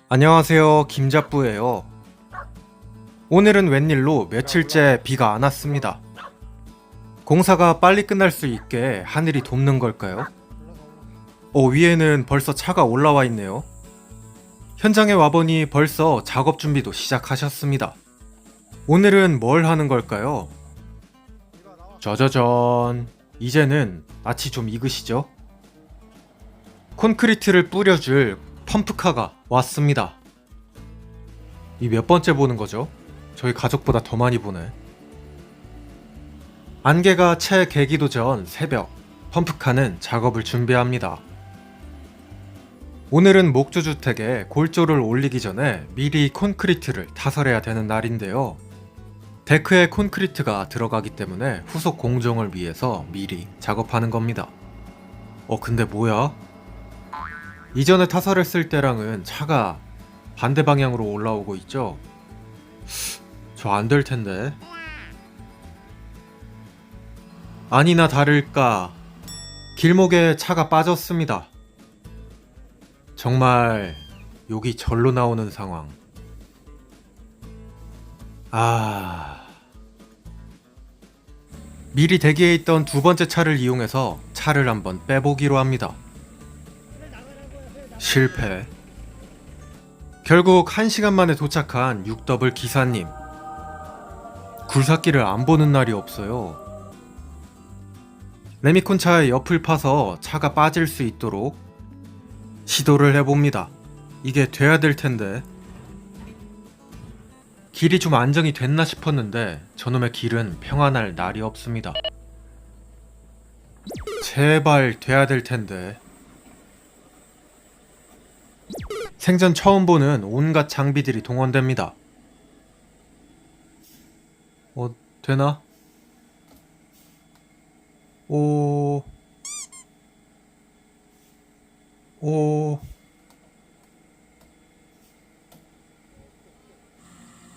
안녕하세요, 김잡부예요. 오늘은 웬일로 며칠째 비가 안 왔습니다. 공사가 빨리 끝날 수 있게 하늘이 돕는 걸까요? 위에는 벌써 차가 올라와 있네요. 현장에 와보니 벌써 작업 준비도 시작하셨습니다. 오늘은 뭘 하는 걸까요? 짜자잔, 이제는 낯이 좀 익으시죠? 콘크리트를 뿌려줄 펌프카가 왔습니다. 이 몇 번째 보는 거죠? 저희 가족보다 더 많이 보네. 안개가 채 개기도 전 새벽, 펌프카는 작업을 준비합니다. 오늘은 목조주택에 골조를 올리기 전에 미리 콘크리트를 타설해야 되는 날인데요. 데크에 콘크리트가 들어가기 때문에 후속 공정을 위해서 미리 작업하는 겁니다. 근데 뭐야? 이전에 타설했을 때랑은 차가 반대 방향으로 올라오고 있죠? 저 안 될 텐데. 아니나 다를까 길목에 차가 빠졌습니다. 정말 욕이 절로 나오는 상황. 미리 대기해 있던 두 번째 차를 이용해서 차를 한번 빼보기로 합니다. 실패. 결국 1시간 만에 도착한 6더블 기사님. 굴삭기를 안 보는 날이 없어요. 레미콘 차의 옆을 파서 차가 빠질 수 있도록 시도를 해봅니다. 이게 돼야 될 텐데. 길이 좀 안정이 됐나 싶었는데 저놈의 길은 평안할 날이 없습니다. 제발 돼야 될 텐데. 생전 처음 보는 온갖 장비들이 동원됩니다. 되나?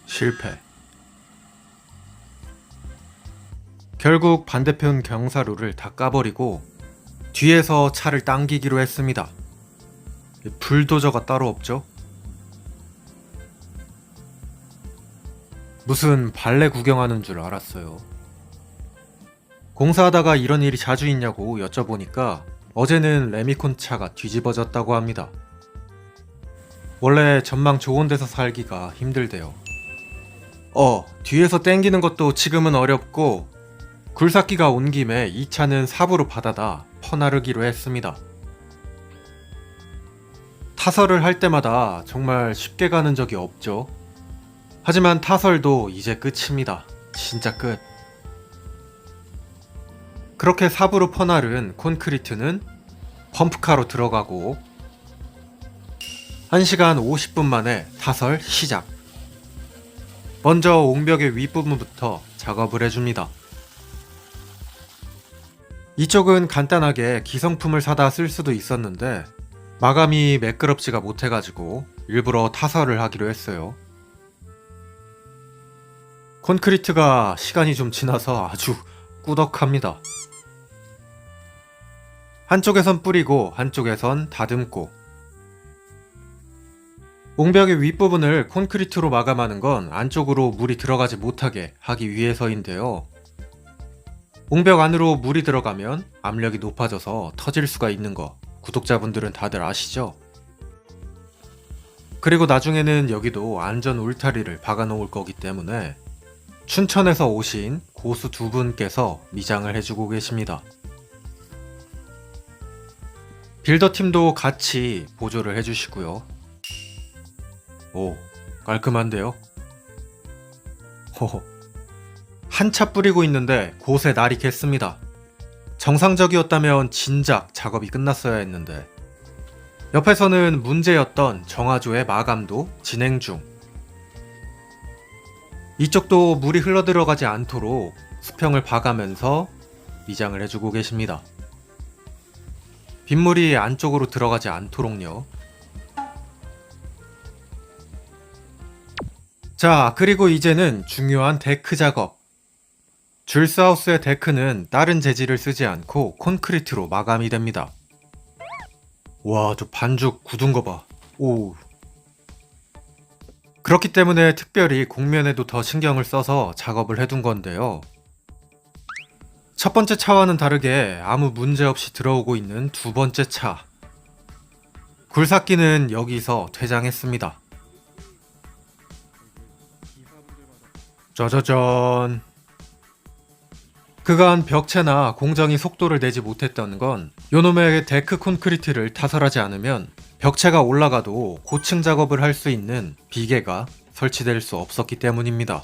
실패. 결국 반대편 경사로를 다 까버리고 뒤에서 차를 당기기로 했습니다. 불도저가 따로 없죠? 무슨 발레 구경하는 줄 알았어요. 공사하다가 이런 일이 자주 있냐고 여쭤보니까 어제는 레미콘 차가 뒤집어졌다고 합니다. 원래 전망 좋은 데서 살기가 힘들대요. 뒤에서 땡기는 것도 지금은 어렵고 굴삭기가 온 김에 이 차는 삽으로 받아다 퍼나르기로 했습니다. 타설을 할 때마다 정말 쉽게 가는 적이 없죠. 하지만 타설도 이제 끝입니다. 진짜 끝. 그렇게 삽으로 퍼나른 콘크리트는 펌프카로 들어가고 1시간 50분 만에 타설 시작. 먼저 옹벽의 윗부분부터 작업을 해줍니다. 이쪽은 간단하게 기성품을 사다 쓸 수도 있었는데 마감이 매끄럽지가 못해가지고 일부러 타설을 하기로 했어요. 콘크리트가 시간이 좀 지나서 아주 꾸덕합니다. 한쪽에선 뿌리고 한쪽에선 다듬고. 옹벽의 윗부분을 콘크리트로 마감하는 건 안쪽으로 물이 들어가지 못하게 하기 위해서인데요. 옹벽 안으로 물이 들어가면 압력이 높아져서 터질 수가 있는 거 구독자분들은 다들 아시죠? 그리고 나중에는 여기도 안전 울타리를 박아 놓을 거기 때문에 춘천에서 오신 고수 두 분께서 미장을 해주고 계십니다. 빌더팀도 같이 보조를 해주시고요. 깔끔한데요? 한차 뿌리고 있는데 곳에 날이 겠습니다. 정상적이었다면 진작 작업이 끝났어야 했는데 옆에서는 문제였던 정화조의 마감도 진행 중. 이쪽도 물이 흘러들어가지 않도록 수평을 봐가면서 미장을 해주고 계십니다. 빗물이 안쪽으로 들어가지 않도록요. 자, 그리고 이제는 중요한 데크 작업. 줄스하우스의 데크는 다른 재질을 쓰지 않고 콘크리트로 마감이 됩니다. 와, 저 반죽 굳은 거 봐. 그렇기 때문에 특별히 곡면에도 더 신경을 써서 작업을 해둔 건데요. 첫 번째 차와는 다르게 아무 문제 없이 들어오고 있는 두 번째 차. 굴삭기는 여기서 퇴장했습니다. 짜자잔. 그간 벽체나 공정이 속도를 내지 못했던 건 요놈의 데크 콘크리트를 타설하지 않으면 벽체가 올라가도 고층 작업을 할 수 있는 비계가 설치될 수 없었기 때문입니다.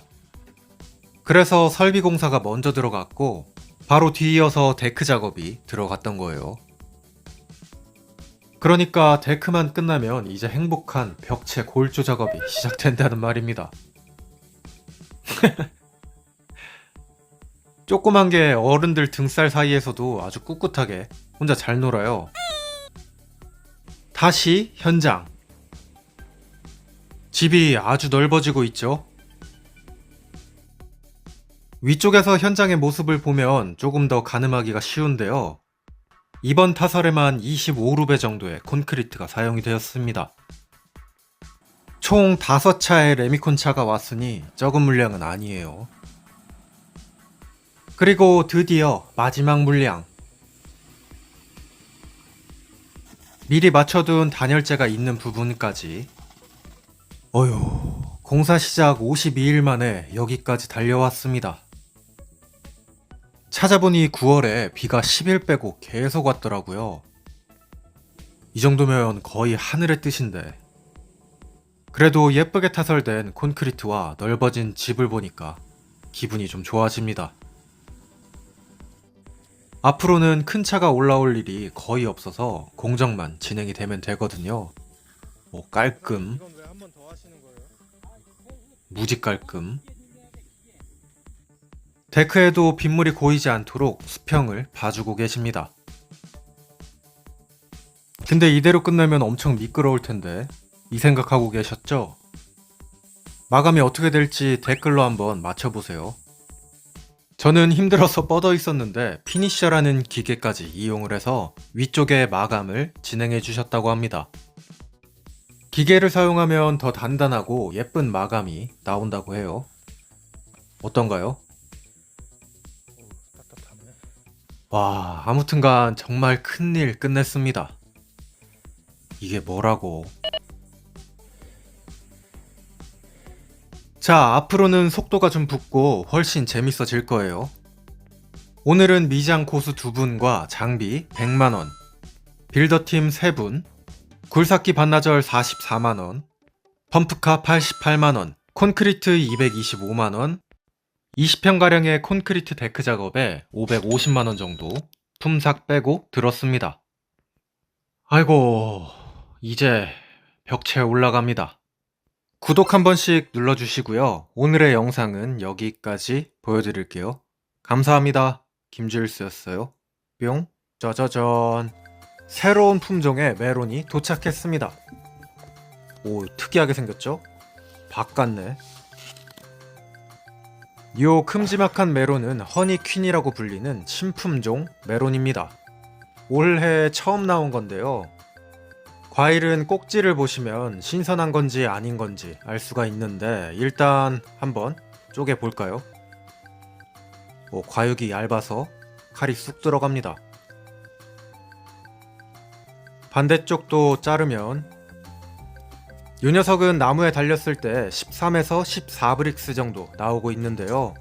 그래서 설비 공사가 먼저 들어갔고 바로 뒤이어서 데크 작업이 들어갔던 거예요. 그러니까 데크만 끝나면 이제 행복한 벽체 골조 작업이 시작된다는 말입니다. 조그만 게 어른들 등살 사이에서도 아주 꿋꿋하게 혼자 잘 놀아요. 다시 현장. 집이 아주 넓어지고 있죠. 위쪽에서 현장의 모습을 보면 조금 더 가늠하기가 쉬운데요. 이번 타설에만 25루베 정도의 콘크리트가 사용이 되었습니다. 총 5차의 레미콘 차가 왔으니 적은 물량은 아니에요. 그리고 드디어 마지막 물량. 미리 맞춰둔 단열재가 있는 부분까지. 어휴, 공사 시작 52일 만에 여기까지 달려왔습니다. 찾아보니 9월에 비가 10일 빼고 계속 왔더라고요. 이 정도면 거의 하늘의 뜻인데. 그래도 예쁘게 타설된 콘크리트와 넓어진 집을 보니까 기분이 좀 좋아집니다. 앞으로는 큰 차가 올라올 일이 거의 없어서 공정만 진행이 되면 되거든요. 깔끔, 이건 왜 한 번 더 하시는 거예요? 무지 깔끔. 데크에도 빗물이 고이지 않도록 수평을 봐주고 계십니다. 근데 이대로 끝나면 엄청 미끄러울 텐데 이 생각하고 계셨죠? 마감이 어떻게 될지 댓글로 한번 맞춰보세요. 저는 힘들어서 뻗어 있었는데 피니셔라는 기계까지 이용을 해서 위쪽에 마감을 진행해 주셨다고 합니다. 기계를 사용하면 더 단단하고 예쁜 마감이 나온다고 해요. 어떤가요? 따뜻하네. 와, 아무튼간 정말 큰일 끝냈습니다. 이게 뭐라고? 자, 앞으로는 속도가 좀 붙고 훨씬 재밌어질 거예요. 오늘은 미장 고수 2분과 장비 100만원, 빌더팀 3분, 굴삭기 반나절 44만원, 펌프카 88만원, 콘크리트 225만원, 20평가량의 콘크리트 데크 작업에 550만원 정도 품삯 빼고 들었습니다. 아이고, 이제 벽체에 올라갑니다. 구독 한 번씩 눌러주시고요. 오늘의 영상은 여기까지 보여드릴게요. 감사합니다. 김주일스였어요. 뿅, 짜자잔. 새로운 품종의 메론이 도착했습니다. 오, 특이하게 생겼죠? 박 같네. 요 큼지막한 메론은 허니퀸이라고 불리는 신품종 메론입니다. 올해 처음 나온 건데요. 과일은 꼭지를 보시면 신선한 건지 아닌 건지 알 수가 있는데 일단 한번 쪼개 볼까요? 과육이 얇아서 칼이 쑥 들어갑니다. 반대쪽도 자르면 이 녀석은 나무에 달렸을 때 13에서 14브릭스 정도 나오고 있는데요.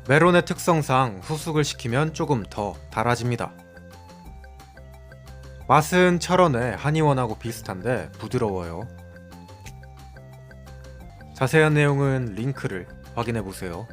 메론의 특성상 후숙을 시키면 조금 더 달아집니다. 맛은 철원의 한의원하고 비슷한데 부드러워요. 자세한 내용은 링크를 확인해보세요.